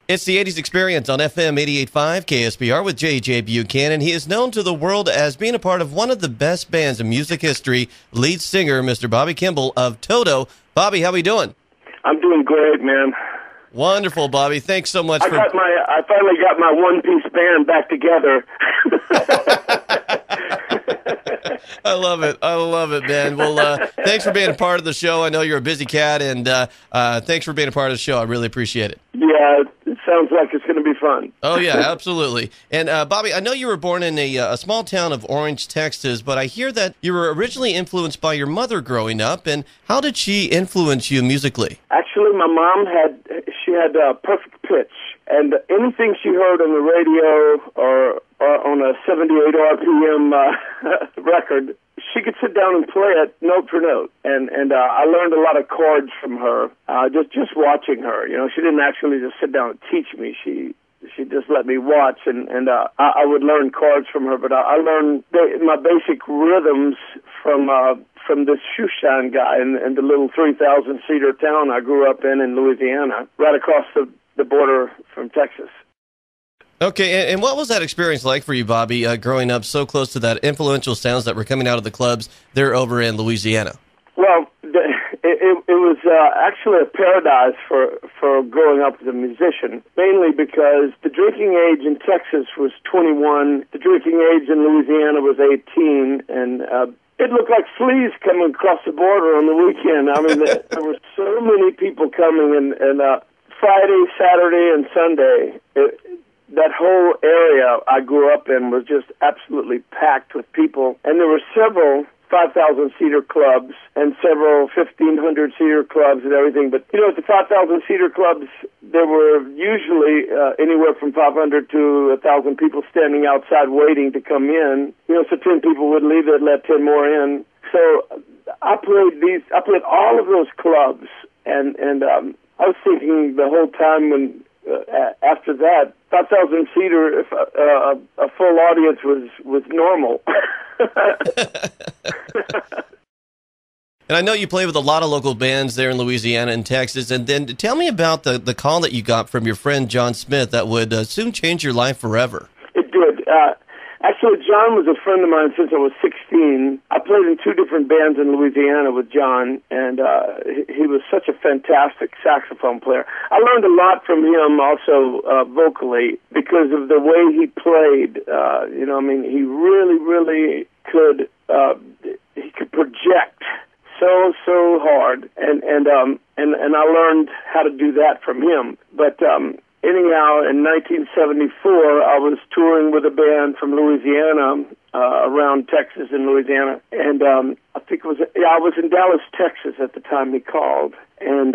It's the 80s Experience on FM 88.5 KSBR with J.J. Buchanan. He is known to the world as being a part of one of the best bands in music history, lead singer Mr. Bobby Kimball of Toto. Bobby, how we doing? I'm doing great, man. Wonderful, Bobby. Thanks so much I finally got my one-piece band back together. I love it, man. Well, thanks for being a part of the show. I know you're a busy cat, and thanks for being a part of the show. I really appreciate it. Yeah, it sounds like it's going to be fun. Oh, yeah, absolutely. And, Bobby, I know you were born in a small town of Orange, Texas, but I hear that you were originally influenced by your mother growing up, and how did she influence you musically? Actually, my mom had perfect pitch, and anything she heard on the radio or on a 78 RPM record, she could sit down and play it note for note, and I learned a lot of chords from her, just watching her. You know, she didn't actually just sit down and teach me. She just let me watch, and I would learn chords from her. But I learned my basic rhythms from this shoeshine guy in the little 3,000-seater town I grew up in Louisiana, right across the border from Texas. Okay, and what was that experience like for you, Bobby, growing up so close to that influential sounds that were coming out of the clubs there over in Louisiana? Well, it was actually a paradise for growing up as a musician, mainly because the drinking age in Texas was 21, the drinking age in Louisiana was 18, and it looked like fleas coming across the border on the weekend. I mean, there were so many people coming, and Friday, Saturday, and Sunday, that whole area I grew up in was just absolutely packed with people. And there were several 5,000-seater clubs and several 1,500-seater clubs and everything. But, you know, at the 5,000-seater clubs, there were usually anywhere from 500 to 1,000 people standing outside waiting to come in. You know, so 10 people would leave, they'd let 10 more in. So I played all of those clubs, and I was thinking the whole time when after that, 5,000-seater, a full audience was normal. And I know you play with a lot of local bands there in Louisiana and Texas. And then tell me about the call that you got from your friend John Smith that would soon change your life forever. It did. Actually, John was a friend of mine since I was 16. I played in 2 different bands in Louisiana with John, and he was such a fantastic saxophone player. I learned a lot from him also vocally because of the way he played. You know, I mean, he really could project so hard, and I learned how to do that from him. But anyhow, in 1974, I was touring with a band from Louisiana, around Texas and Louisiana, and I think I was in Dallas, Texas at the time he called, and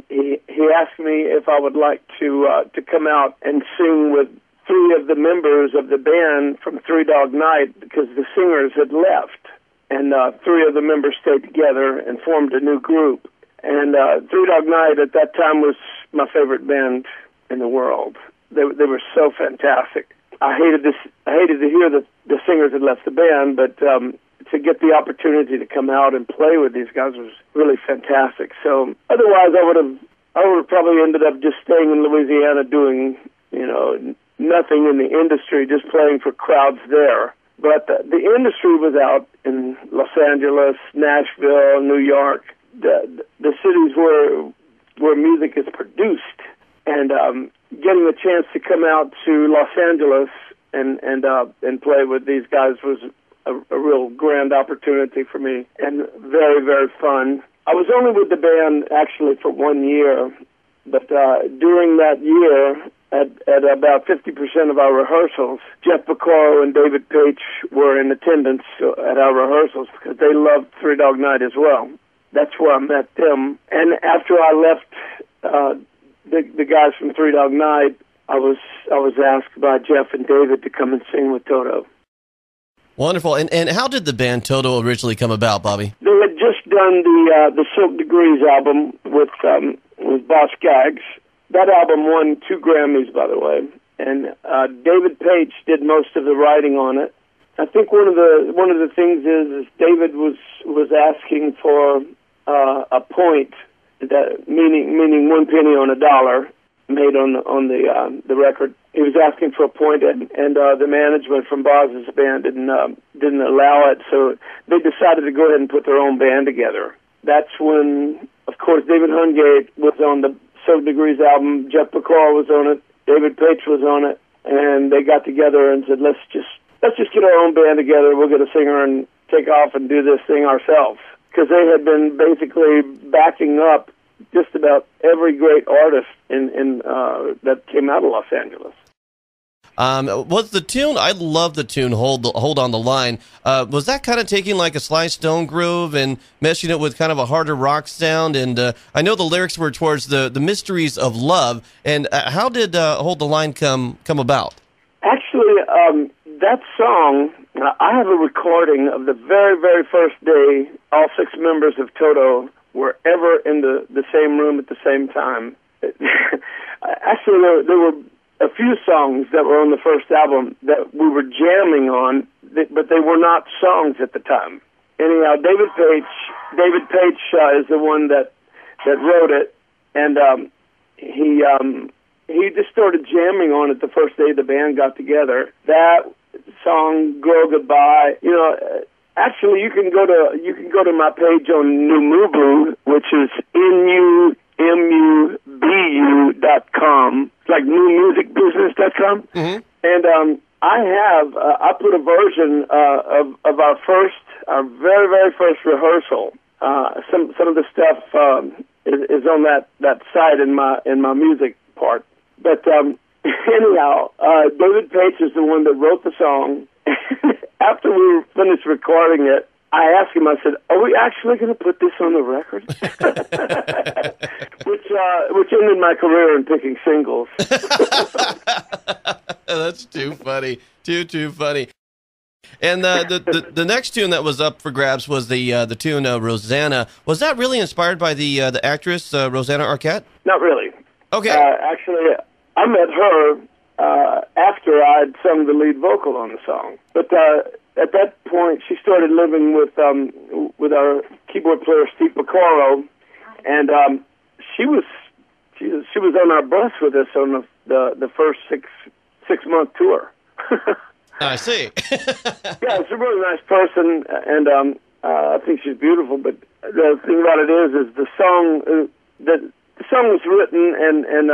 he asked me if I would like to come out and sing with 3 of the members of the band from Three Dog Night because the singers had left, and 3 of the members stayed together and formed a new group. And Three Dog Night at that time was my favorite band in the world. They were so fantastic. I hated to hear that the singers had left the band, but to get the opportunity to come out and play with these guys was really fantastic. So otherwise, I would have probably ended up just staying in Louisiana doing, you know, nothing in the industry, just playing for crowds there. But the industry was out in Los Angeles, Nashville, New York, the cities where music is produced. And getting a chance to come out to Los Angeles and play with these guys was a real grand opportunity for me, and very fun. I was only with the band actually for 1 year, but during that year, at about 50% of our rehearsals, Jeff Beccaro and David Paich were in attendance at our rehearsals because they loved Three Dog Night as well. That's where I met them. And after I left the guys from Three Dog Night, I was asked by Jeff and David to come and sing with Toto. Wonderful. And how did the band Toto originally come about, Bobby? They had just done the Silk Degrees album with Boss Skaggs. That album won 2 Grammys, by the way, and David Paich did most of the writing on it. I think one of the things is David was asking for a point, that meaning 1 penny on a dollar, made on the record. He was asking for a point, and the management from Boz's band didn't allow it, so they decided to go ahead and put their own band together. That's when, of course, David Hungate was on the 7 Degrees album, Jeff Pacor was on it, David Paich was on it, and they got together and said, let's just get our own band together, we'll get a singer and take off and do this thing ourselves. Because they had been basically backing up just about every great artist in that came out of Los Angeles. Was the tune, I love the tune, Hold on the Line, was that kind of taking like a Sly Stone groove and meshing it with kind of a harder rock sound? And I know the lyrics were towards the mysteries of love. And how did Hold the Line come about? Actually, that song, I have a recording of the very, very first day all 6 members of Toto were ever in the same room at the same time. Actually, there were a few songs that were on the first album that we were jamming on, but they were not songs at the time. Anyhow, David Paich is the one that wrote it, and he just started jamming on it the first day the band got together. That song, Girl Goodbye, actually you can go to my page on Numubu, which is NUMUBU.com. It's like newmusicbusiness.com. Mm-hmm. And I put a version of our very, very first rehearsal. Some of the stuff is on that site in my music part. But anyhow, David Paich is the one that wrote the song. After we finished recording it, I asked him, I said, are we actually going to put this on the record? which ended my career in picking singles. That's too funny. Too funny. And the next tune that was up for grabs was the tune Rosanna. Was that really inspired by the actress Rosanna Arquette? Not really. Okay. Actually, I met her after I'd sung the lead vocal on the song. But at that point, she started living with our keyboard player Steve Pacoro, and she was on our bus with us on the first six-month tour. I see. Yeah, she's a really nice person, and I think she's beautiful. But the thing about it is the song the song was written, and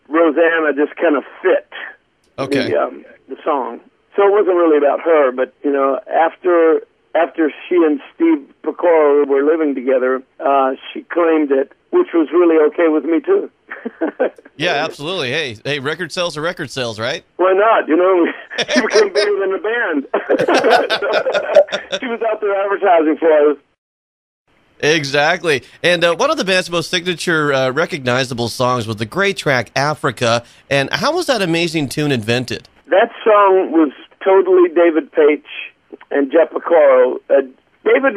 Rosanna just kind of fit the song. So it wasn't really about her, but after she and Steve Pacoro were living together, she claimed it, which was really okay with me too. Yeah, absolutely. Hey, record sales are record sales, right? Why not? She became bigger than the band. She was out there advertising for us. Exactly. And one of the band's most signature, recognizable songs was the great track Africa. And how was that amazing tune invented? That song was totally David Paich and Jeff Pacoro. David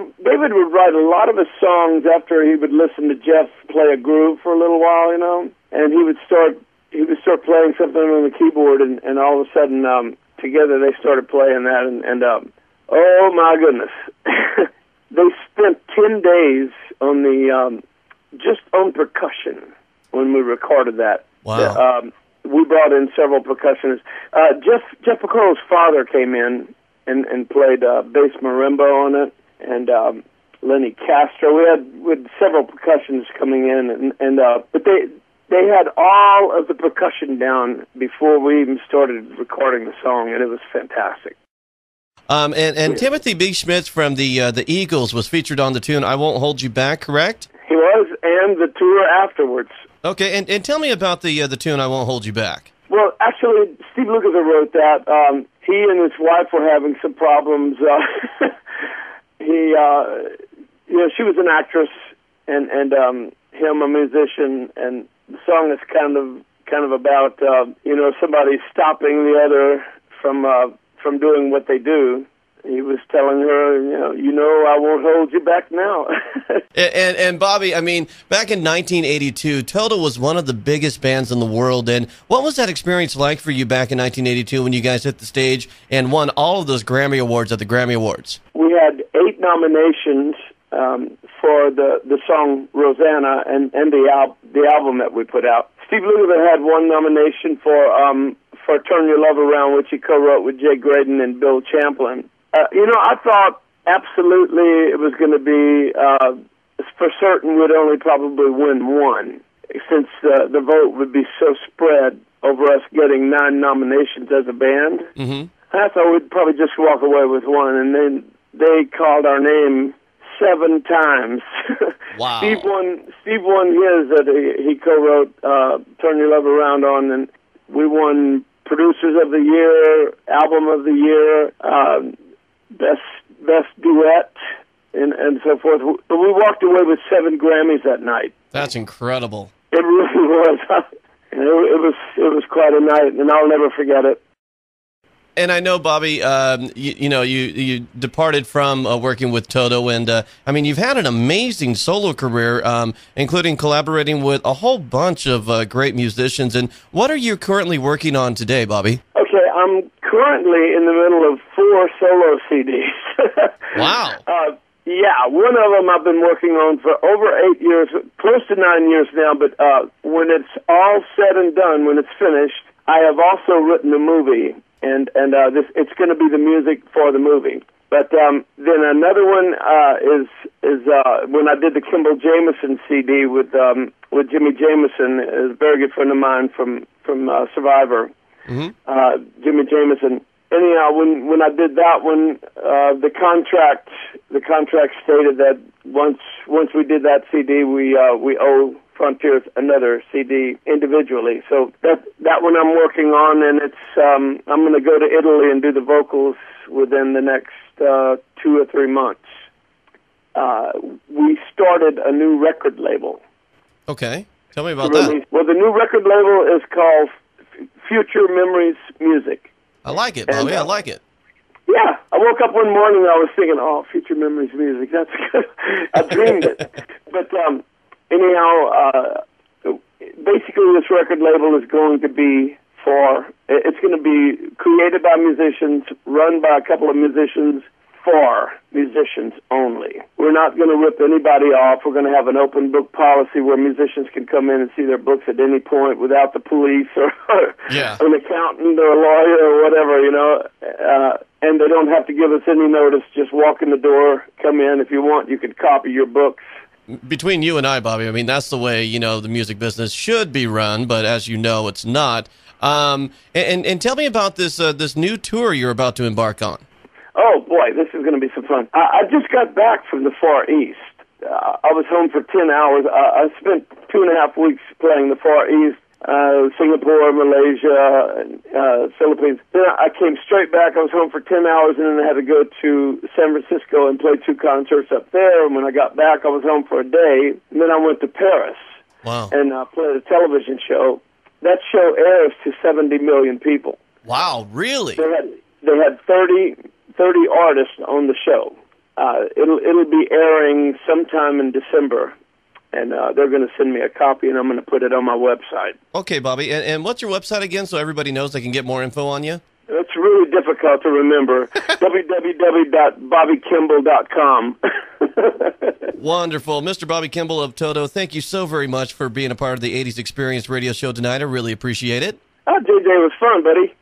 would write a lot of his songs after he would listen to Jeff play a groove for a little while, and he would start playing something on the keyboard, and all of a sudden, together they started playing that, and oh my goodness. They spent 10 days on just on percussion when we recorded that. Wow. We brought in several percussionists. Jeff Pacoro's father came in and played bass marimba on it, and Lenny Castro. We had several percussionists coming in, but they had all of the percussion down before we even started recording the song, and it was fantastic. And Timothy B. Schmidt's from the Eagles was featured on the tune I Won't Hold You Back, correct? He was, and the tour afterwards. Okay, and tell me about the tune I Won't Hold You Back. Well, actually, Steve Lukather wrote that. He and his wife were having some problems. She was an actress, and him a musician, and the song is kind of about somebody stopping the other from doing what they do. He was telling her, I won't hold you back now. and Bobby, I mean, back in 1982, Toto was one of the biggest bands in the world. And what was that experience like for you back in 1982 when you guys hit the stage and won all of those Grammy Awards at the Grammy Awards? We had 8 nominations for the song Rosanna and the album that we put out. Steve Lukather had one nomination for Turn Your Love Around, which he co-wrote with Jay Graydon and Bill Champlin. I thought absolutely it was going to be, for certain, we'd only probably win one, since the vote would be so spread over us getting 9 nominations as a band. Mm-hmm. I thought we'd probably just walk away with one, and then they called our name 7 times. Wow. Steve won his that he co-wrote Turn Your Love Around on, and we won Producers of the Year, Album of the Year, Best Duet, and so forth. But we walked away with 7 Grammys that night. That's incredible. It really was. It was quite a night, and I'll never forget it. And I know, Bobby, you departed from working with Toto, and you've had an amazing solo career, including collaborating with a whole bunch of great musicians. And what are you currently working on today, Bobby? Okay, I'm currently in the middle of 4 solo CDs. Wow. Yeah, one of them I've been working on for over 8 years, close to 9 years now. But when it's all said and done, when it's finished, I have also written a movie. And it's going to be the music for the movie. But then another one is when I did the Kimball Jameson CD with Jimmy Jameson, a very good friend of mine from Survivor, Jimmy Jameson. Anyhow, when I did that one, the contract stated that once we did that CD, we owe Frontiers another CD individually. So that one I'm working on, and it's I'm going to go to Italy and do the vocals within the next 2 or 3 months. We started a new record label. Okay, tell me about that. Well, the new record label is called Future Memories Music. I like it, Bobby. I like it. Yeah, I woke up one morning, I was thinking, Future Memories Music, that's good. I dreamed it. But anyhow, basically this record label is going to be it's going to be created by musicians, run by a couple of musicians, for musicians only. We're not going to rip anybody off. We're going to have an open book policy where musicians can come in and see their books at any point without the police or an accountant or a lawyer or whatever, and they don't have to give us any notice. Just walk in the door, come in. If you want, you can copy your books. Between you and I, Bobby, that's the way, the music business should be run, but as you know, it's not. And tell me about this new tour you're about to embark on. Oh, boy, this is going to be some fun. I just got back from the Far East. I was home for 10 hours. I spent 2.5 weeks playing the Far East, Singapore, Malaysia, Philippines. Then I came straight back. I was home for 10 hours, and then I had to go to San Francisco and play 2 concerts up there. And when I got back, I was home for a day. And then I went to Paris. Wow. And played a television show. That show airs to 70 million people. Wow, really? They had 30 artists on the show. It'll be airing sometime in December, and they're going to send me a copy, and I'm going to put it on my website. Okay, Bobby, and what's your website again so everybody knows they can get more info on you? It's really difficult to remember. www.bobbykimball.com. Wonderful. Mr. Bobby Kimball of Toto, thank you so very much for being a part of the 80s Experience radio show tonight. I really appreciate it. JJ, it was fun, buddy.